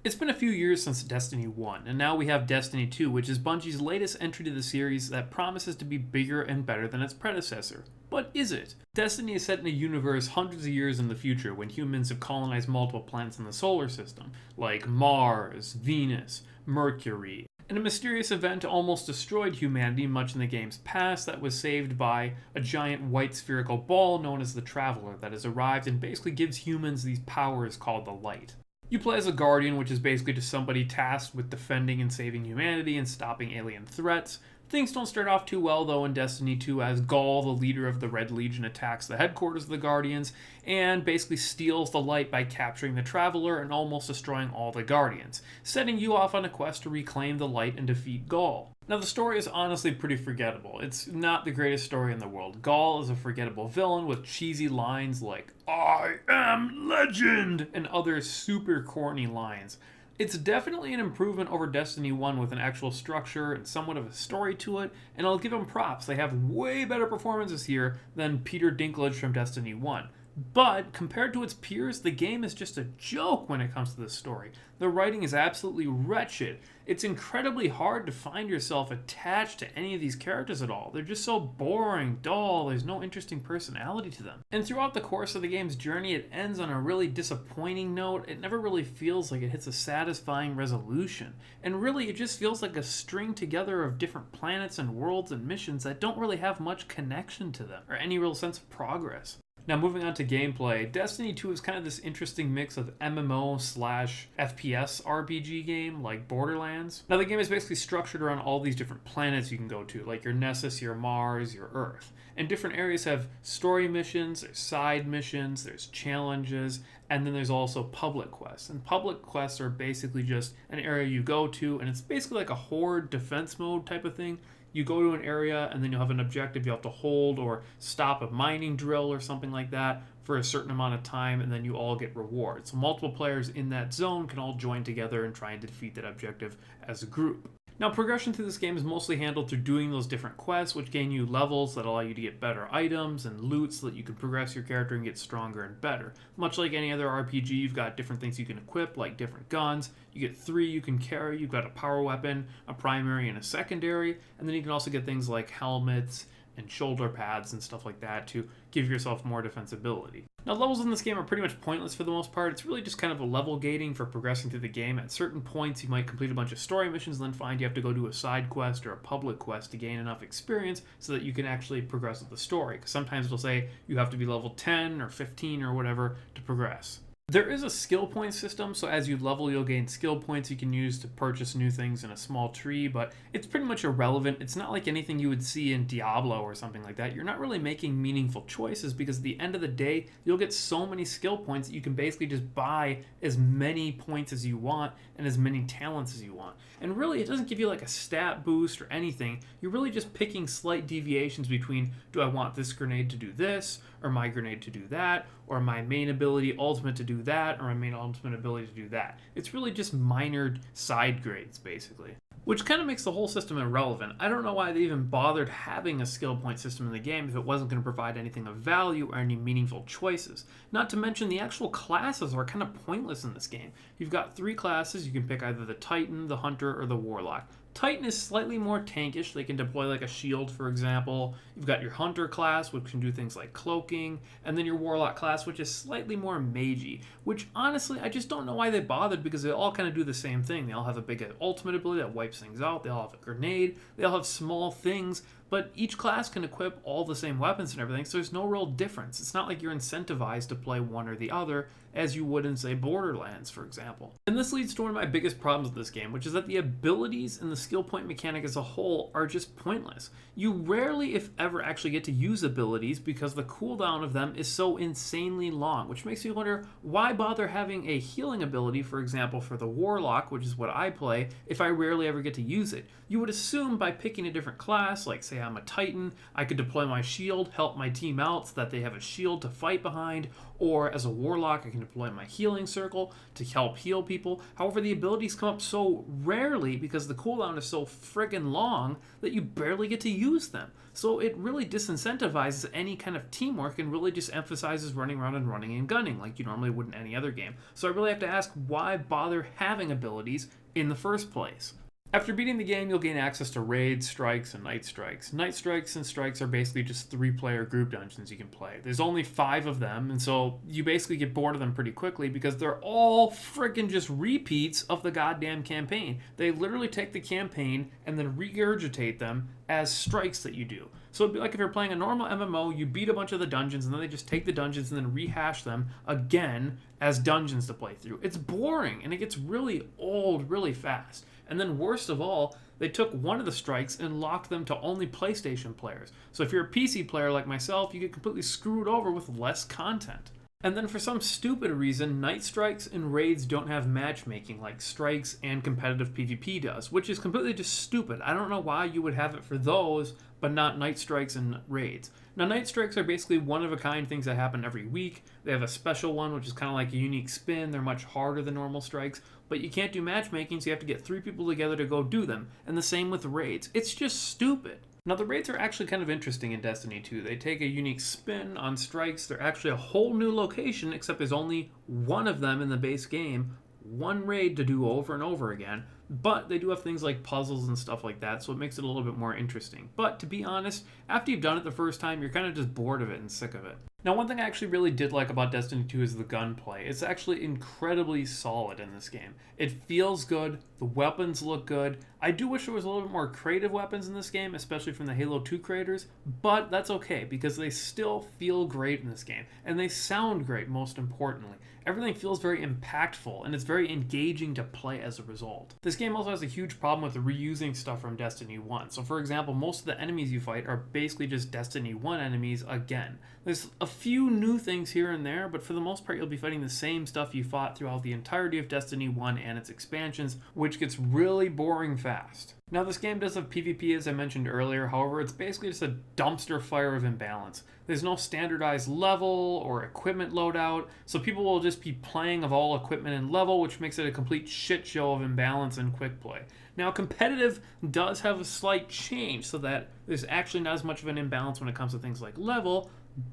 It's been a few years since Destiny 1, and now we have Destiny 2, which is Bungie's latest entry to the series that promises to be bigger and better than its predecessor. But is it? Destiny is set in a universe hundreds of years in the future when humans have colonized multiple planets in the solar system, like Mars, Venus, Mercury. And a mysterious event almost destroyed humanity much in the game's past that was saved by a giant white spherical ball known as the Traveler that has arrived and basically gives humans these powers called the Light. You play as a Guardian, which is basically just somebody tasked with defending and saving humanity and stopping alien threats. Things don't start off too well, though, in Destiny 2, as Gaul, the leader of the Red Legion, attacks the headquarters of the Guardians and basically steals the light by capturing the Traveler and almost destroying all the Guardians, setting you off on a quest to reclaim the light and defeat Gaul. Now, the story is honestly pretty forgettable. It's not the greatest story in the world. Gaul is a forgettable villain with cheesy lines like, "I am legend," and other super corny lines. It's definitely an improvement over Destiny 1 with an actual structure and somewhat of a story to it, and I'll give them props. They have way better performances here than Peter Dinklage from Destiny 1. But compared to its peers, the game is just a joke when it comes to the story. The writing is absolutely wretched. It's incredibly hard to find yourself attached to any of these characters at all. They're just so boring, dull, there's no interesting personality to them. And throughout the course of the game's journey, it ends on a really disappointing note. It never really feels like it hits a satisfying resolution. And really, it just feels like a string together of different planets and worlds and missions that don't really have much connection to them, or any real sense of progress. Now, moving on to gameplay, Destiny 2 is kind of this interesting mix of MMO slash FPS RPG game like Borderlands. Now, the game is basically structured around all these different planets you can go to, like your Nessus, your Mars, your Earth. And different areas have story missions, there's side missions, there's challenges, and then there's also public quests. And public quests are basically just an area you go to, and it's basically like a horde defense mode type of thing. You go to an area and then you'll have an objective you have to hold or stop a mining drill or something like that for a certain amount of time, and then you all get rewards. So multiple players in that zone can all join together and try and defeat that objective as a group. Now, progression through this game is mostly handled through doing those different quests, which gain you levels that allow you to get better items and loot so that you can progress your character and get stronger and better. Much like any other RPG, you've got different things you can equip, like different guns. You get 3 you can carry. You've got a power weapon, a primary, and a secondary. And then you can also get things like helmets and shoulder pads and stuff like that to give yourself more defensibility. Now, levels in this game are pretty much pointless for the most part. It's really just kind of a level gating for progressing through the game. At certain points, you might complete a bunch of story missions and then find you have to go do a side quest or a public quest to gain enough experience so that you can actually progress with the story. Because sometimes it'll say you have to be level 10 or 15 or whatever to progress. There is a skill point system, so as you level, you'll gain skill points you can use to purchase new things in a small tree, but it's pretty much irrelevant. It's not like anything you would see in Diablo or something like that. You're not really making meaningful choices because at the end of the day, you'll get so many skill points that you can basically just buy as many points as you want and as many talents as you want. And really, it doesn't give you like a stat boost or anything. You're really just picking slight deviations between, do I want this grenade to do this, or my grenade to do that, or my main ability ultimate to do that, or my main ultimate ability to do that. It's really just minor side grades, basically. Which kind of makes the whole system irrelevant. I don't know why they even bothered having a skill point system in the game if it wasn't going to provide anything of value or any meaningful choices. Not to mention the actual classes are kind of pointless in this game. You've got 3 classes. You can pick either the Titan, the Hunter, or the Warlock. Titan is slightly more tankish. They can deploy like a shield, for example. You've got your Hunter class, which can do things like cloaking, and then your Warlock class, which is slightly more magey, which honestly, I just don't know why they bothered because they all kind of do the same thing. They all have a big ultimate ability that wipes things out. They all have a grenade. They all have small things, but each class can equip all the same weapons and everything, so there's no real difference. It's not like you're incentivized to play one or the other, as you would in, say, Borderlands, for example. And this leads to one of my biggest problems with this game, which is that the abilities and the skill point mechanic as a whole are just pointless. You rarely, if ever, actually get to use abilities because the cooldown of them is so insanely long, which makes me wonder, why bother having a healing ability, for example, for the Warlock, which is what I play, if I rarely ever get to use it? You would assume by picking a different class, like, say, say I'm a Titan, I could deploy my shield, help my team out so that they have a shield to fight behind, or as a Warlock, I can deploy my healing circle to help heal people. However, the abilities come up so rarely because the cooldown is so friggin' long that you barely get to use them. So it really disincentivizes any kind of teamwork and really just emphasizes running around and running and gunning like you normally would in any other game. So I really have to ask, why bother having abilities in the first place? After beating the game, you'll gain access to raids, strikes, and night strikes. Night strikes and strikes are basically just 3-player group dungeons you can play. There's only 5 of them, and so you basically get bored of them pretty quickly because they're all freaking just repeats of the goddamn campaign. They literally take the campaign and then regurgitate them as strikes that you do. So it'd be like if you're playing a normal MMO, you beat a bunch of the dungeons, and then they just take the dungeons and then rehash them again as dungeons to play through. It's boring, and it gets really old really fast. And then worst of all, they took one of the strikes and locked them to only PlayStation players. So if you're a PC player like myself, you get completely screwed over with less content. And then for some stupid reason, night strikes and raids don't have matchmaking like strikes and competitive PvP does, which is completely just stupid. I don't know why you would have it for those, but not night strikes and raids. Now, night strikes are basically one-of-a-kind things that happen every week. They have a special one, which is kind of like a unique spin. They're much harder than normal strikes, but you can't do matchmaking, so you have to get 3 people together to go do them. And the same with raids. It's just stupid. Now, the raids are actually kind of interesting in Destiny 2. They take a unique spin on strikes. They're actually a whole new location, except there's only one of them in the base game, one raid to do over and over again. But they do have things like puzzles and stuff like that, so it makes it a little bit more interesting. But to be honest, after you've done it the first time, you're kind of just bored of it and sick of it. Now, one thing I actually really did like about Destiny 2 is the gunplay. It's actually incredibly solid in this game. It feels good, the weapons look good. I do wish there was a little bit more creative weapons in this game, especially from the Halo 2 creators, but that's okay because they still feel great in this game, and they sound great, most importantly. Everything feels very impactful, and it's very engaging to play as a result. This game also has a huge problem with reusing stuff from Destiny 1. So for example, most of the enemies you fight are basically just Destiny 1 enemies again. There's a few new things here and there, but for the most part you'll be fighting the same stuff you fought throughout the entirety of Destiny 1 and its expansions, which gets really boring fast. Now, this game does have PvP, as I mentioned earlier. However, it's basically just a dumpster fire of imbalance. There's no standardized level or equipment loadout, so people will just be playing of all equipment and level, which makes it a complete shit show of imbalance and quick play. Now, competitive does have a slight change so that there's actually not as much of an imbalance when it comes to things like level,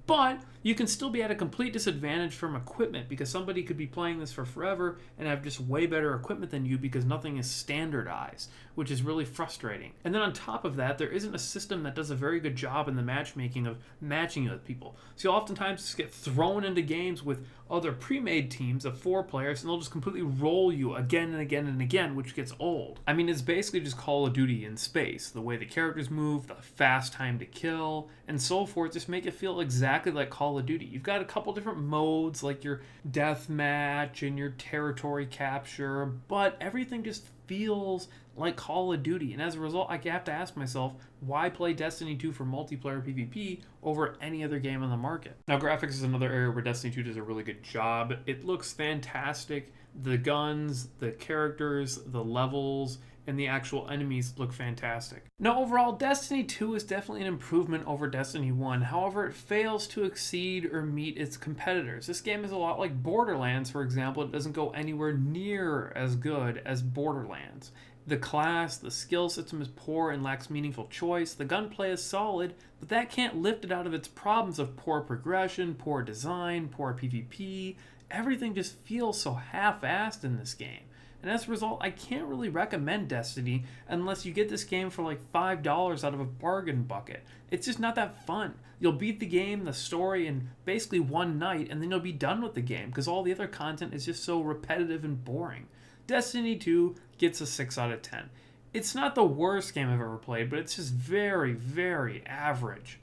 but you can still be at a complete disadvantage from equipment because somebody could be playing this for forever and have just way better equipment than you because nothing is standardized, which is really frustrating. And then on top of that, there isn't a system that does a very good job in the matchmaking of matching you with people. So you'll oftentimes just get thrown into games with other pre-made teams of 4 players and they'll just completely roll you again and again and again, which gets old. I mean, it's basically just Call of Duty in space. The way the characters move, the fast time to kill, and so forth just make it feel exactly like Call of Duty. You've got a couple different modes like your deathmatch and your territory capture, but everything just feels like Call of Duty, and as a result, I have to ask myself, why play Destiny 2 for multiplayer PvP over any other game on the market? Now, graphics is another area where Destiny 2 does a really good job. It looks fantastic. The guns, the characters, the levels, and the actual enemies look fantastic. Now, overall, Destiny 2 is definitely an improvement over Destiny 1. However, it fails to exceed or meet its competitors. This game is a lot like Borderlands, for example. It doesn't go anywhere near as good as Borderlands. The class, the skill system is poor and lacks meaningful choice. The gunplay is solid, but that can't lift it out of its problems of poor progression, poor design, poor PvP. Everything just feels so half-assed in this game. And as a result, I can't really recommend Destiny unless you get this game for like $5 out of a bargain bucket. It's just not that fun. You'll beat the game, the story, in basically one night, and then you'll be done with the game because all the other content is just so repetitive and boring. Destiny 2 gets a 6 out of 10. It's not the worst game I've ever played, but it's just very, very average.